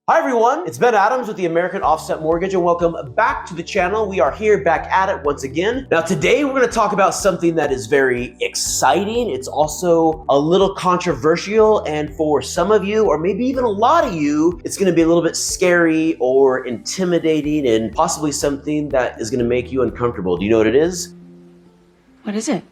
Hi everyone, it's Ben Adams with the American Offset Mortgage and welcome back to the channel. We are here back at it once again. Now today we're going to talk about something that is very exciting. It's also a little controversial, and for some of you, or maybe even a lot of you, it's going to be a little bit scary or intimidating and possibly something that is going to make you uncomfortable. Do you know what it is? What is it?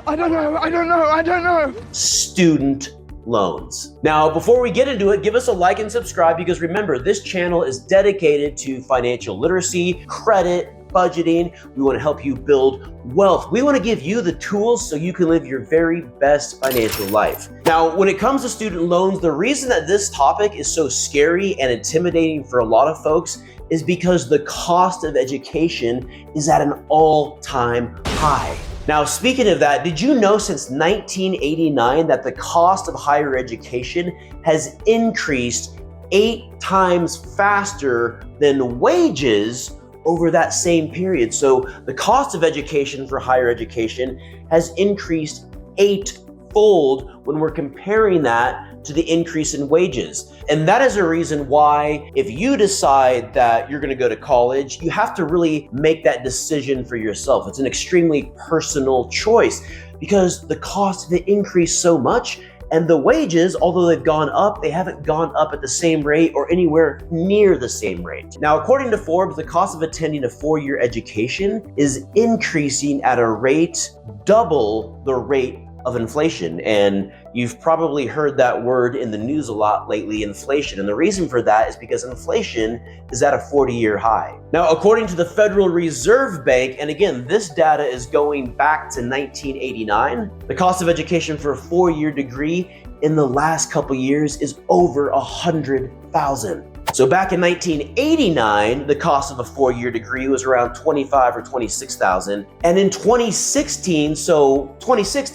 I don't know. Student loans. Now, before we get into it, give us a like and subscribe because remember, this channel is dedicated to financial literacy, credit, budgeting. We want to help you build wealth. We want to give you the tools so you can live your very best financial life. Now, when it comes to student loans, the reason that this topic is so scary and intimidating for a lot of folks is because the cost of education is at an all-time high. Now, speaking of that, did you know since 1989 that the cost of higher education has increased 8 times faster than wages over that same period? So the cost of education for higher education has increased 8-fold when we're comparing that to the increase in wages. And that is a reason why if you decide that you're gonna go to college, you have to really make that decision for yourself. It's an extremely personal choice because the cost have increased so much, and the wages, although they've gone up, they haven't gone up at the same rate or anywhere near the same rate. Now, according to Forbes, the cost of attending a 4-year education is increasing at a rate double the rate of inflation. And you've probably heard that word in the news a lot lately, inflation. And the reason for that is because inflation is at a 40-year high. Now, according to the Federal Reserve Bank, and again, this data is going back to 1989, the cost of education for a 4-year degree in the last couple years is over $100,000. So back in 1989, the cost of a 4-year degree was around $25,000 or $26,000. And in 2016,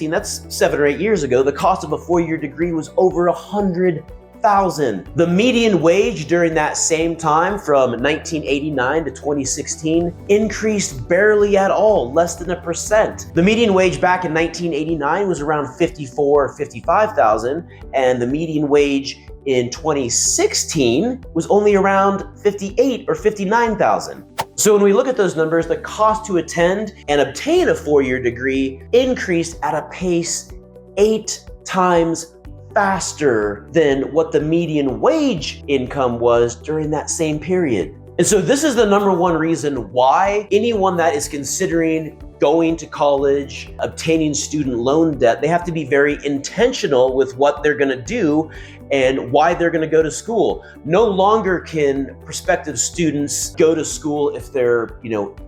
that's 7 or 8 years ago, the cost of a 4-year degree was over $100,000. The median wage during that same time from 1989 to 2016 increased barely at all, less than 1%. The median wage back in 1989 was around $54,000 or $55,000, and the median wage in 2016 was only around $58,000 or $59,000. So when we look at those numbers, the cost to attend and obtain a 4-year degree increased at a pace 8 times faster than what the median wage income was during that same period. And so this is the number one reason why anyone that is considering going to college, obtaining student loan debt, they have to be very intentional with what they're gonna do and why they're gonna go to school. No longer can prospective students go to school if they're,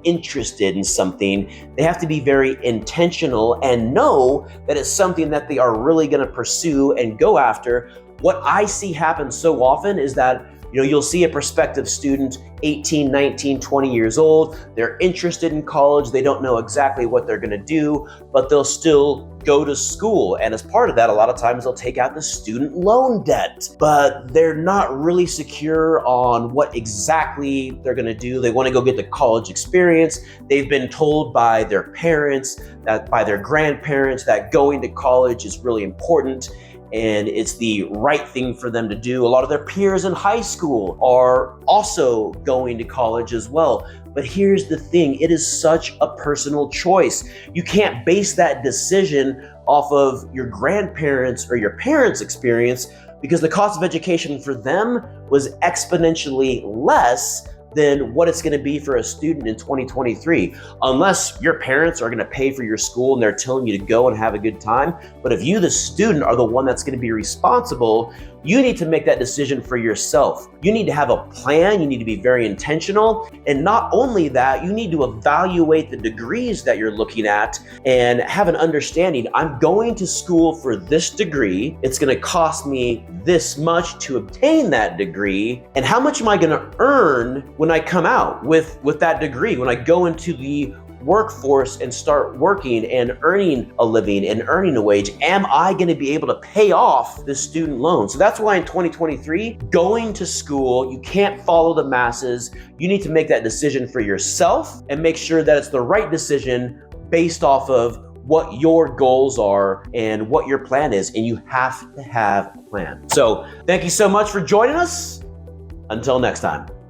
interested in something. They have to be very intentional and know that it's something that they are really gonna pursue and go after. What I see happen so often is that you'll see a prospective student, 18, 19, 20 years old. They're interested in college. They don't know exactly what they're gonna do, but they'll still go to school. And as part of that, a lot of times they'll take out the student loan debt, but they're not really secure on what exactly they're gonna do. They wanna go get the college experience. They've been told by their parents, by their grandparents, that going to college is really important and it's the right thing for them to do. A lot of their peers in high school are also going to college as well. But here's the thing, it is such a personal choice. You can't base that decision off of your grandparents or your parents' experience because the cost of education for them was exponentially less than what it's gonna be for a student in 2023. Unless your parents are gonna pay for your school and they're telling you to go and have a good time. But if you, the student, are the one that's gonna be responsible, you need to make that decision for yourself. You need to have a plan, you need to be very intentional. And not only that, you need to evaluate the degrees that you're looking at and have an understanding. I'm going to school for this degree. It's gonna cost me this much to obtain that degree. And how much am I gonna earn when I come out with that degree, when I go into the workforce and start working and earning a living and earning a wage? Am I going to be able to pay off this student loan? So that's why in 2023, going to school, you can't follow the masses. You need to make that decision for yourself and make sure that it's the right decision based off of what your goals are and what your plan is. And you have to have a plan. So thank you so much for joining us. Until next time.